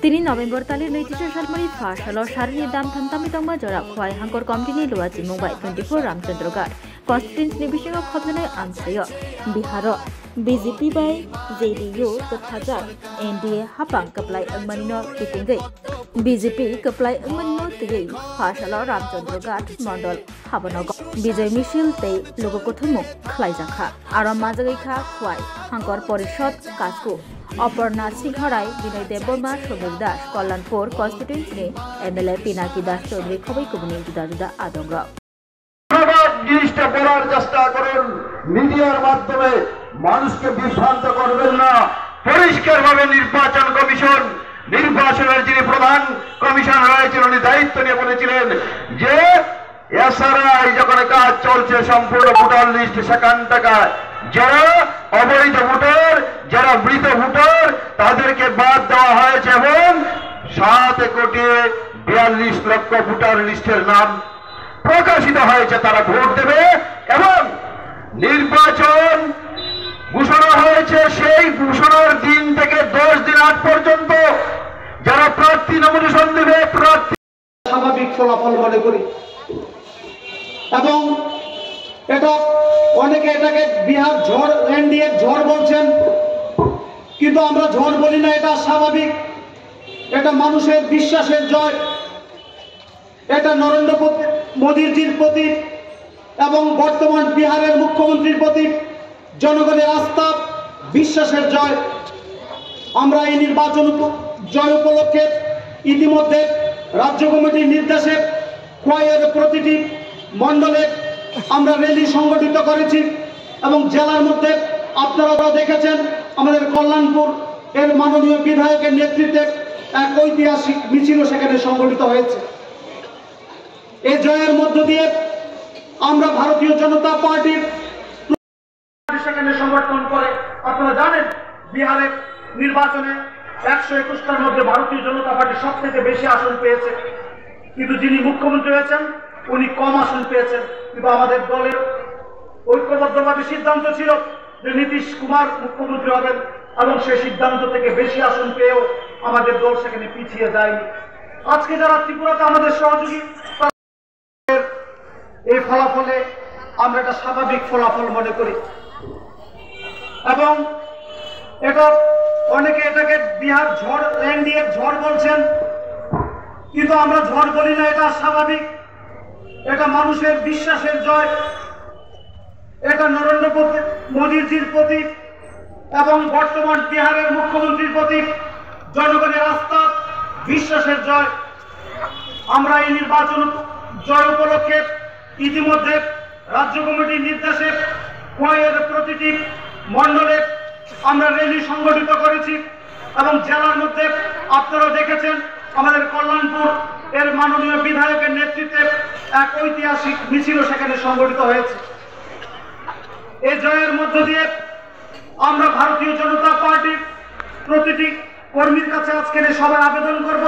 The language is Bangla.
3 November tali British Salmari Fashalo Shari Dam Tantami Tama Jara Kwai Hankor Company Luaji Mumbai 24 Ramchandra Ghat Constituency Division of Khobjane Amsayo Biharo BJP by JDU Kathajar NDA Hapang Kaplai Angmanino Kitingai BJP Kaplai Angmanino Tigay Fashalo Ramchandra Ghat Mondol Habanogo Bijay Mishil Te Logokothumu Khlaijaka Aramazagika Kwai Hankor Porishod Kasku Aparna Singharai Binoy Debbarma Samir Das Kalyanpur constituency MLA Pinaki Das Chowdhury খবই কবনি জুদা জুদা আদঙ্গ জিনিসটা বলার চেষ্টা করুন মিডিয়ার মাধ্যমে মানুষকে বিভ্রান্ত করবেন না পরিষ্কারভাবে নির্বাচন কমিশন নির্বাচনের যিনি প্রধান কমিশন রয়েছেন উনি দায়িত্ব নিয়ে বলেছিলেন যে এসআরআই যখন কাজ চলছে সম্পূর্ণ ভোটার লিস্ট সেখান থেকে যারা অবৈধ ভোটার যারা মৃত ভোটার তাদেরকে বাদ দেওয়া হয়েছে এবং 7,42,00,000 ভোটার লিস্টের নাম প্রকাশিত হয়েছে তারা ভোট দেবে এবং নির্বাচন ঘোষণা হয়েছে সেই ঘোষণার দিন থেকে 10 দিন আগ পর্যন্ত যারা প্রার্থী নমিনেশন দেবে প্রার্থী স্বাভাবিক ফলাফল মনে করি এবং এটা অনেকে এটাকে বিহার ঝড় এনডিএ ঝড় বলছেন কিন্তু আমরা ঝড় বলি না এটা স্বাভাবিক এটা মানুষের বিশ্বাসের জয় এটা নরেন্দ্র মোদীজির প্রতি এবং বর্তমান বিহারের মুখ্যমন্ত্রীর প্রতি জনগণের আস্থা বিশ্বাসের জয় আমরা এই নির্বাচন জয় উপলক্ষে ইতিমধ্যে রাজ্য কমিটির নির্দেশে খোয়াইয়ের প্রতিটি মণ্ডলে আমরা র্যালি সংগঠিত করেছি এবং জেলার মধ্যে আপনারা দেখেছেন আমাদের কল্যাণপুর এর মাননীয় বিধায়কের নেতৃত্বে এক ঐতিহাসিক মিছিল সেখানে সংগঠিত হয়েছে এই জয়ের মধ্য দিয়ে আমরা ভারতীয় জনতা পার্টির সেখানে সমর্থন করে আপনারা জানেন বিহারের নির্বাচনে 121টার মধ্যে ভারতীয় জনতা পার্টি সবথেকে বেশি আসন পেয়েছে কিন্তু যিনি মুখ্যমন্ত্রী হয়েছেন উনি কম আসন পেয়েছেন কিন্তু আমাদের দলের ঐক্যবদ্ধভাবে সিদ্ধান্ত ছিল যে নীতিশ কুমার মুখ্যমন্ত্রী হবেন এবং সেই সিদ্ধান্ত থেকে বেশি আসন পেয়েও আমাদের দল সেখানে পিছিয়ে যায়নি আজকে যারা ত্রিপুরাতে আমাদের সহযোগী এই ফলাফলে আমরা একটা স্বাভাবিক ফলাফল মনে করি এবং এটা অনেকে এটাকে বিহার ঝড় এনডিএ ঝড় বলছেন কিন্তু আমরা ঝড় বলি না এটা স্বাভাবিক এটা মানুষের বিশ্বাসের জয় এটা নরেন্দ্র মোদীজির প্রতি এবং বর্তমান বিহারের মুখ্যমন্ত্রীর প্রতি জনগণের আস্থা বিশ্বাসের জয় আমরা এই নির্বাচন জয় উপলক্ষে ইতিমধ্যে রাজ্য কমিটির নির্দেশে খোয়াইয়ের প্রতিটি মণ্ডলে আমরা র্যালি সংগঠিত করেছি এবং জেলার মধ্যে আপনারা দেখেছেন আমাদের কল্যাণপুর এর মাননীয় বিধায়কের নেতৃত্বে এক ঐতিহাসিক মিছিল সেখানে সংগঠিত হয়েছে এই জয়ের মধ্য দিয়ে আমরা ভারতীয় জনতা পার্টির প্রতিটি কর্মীর কাছে আজকের সবাই আবেদন করব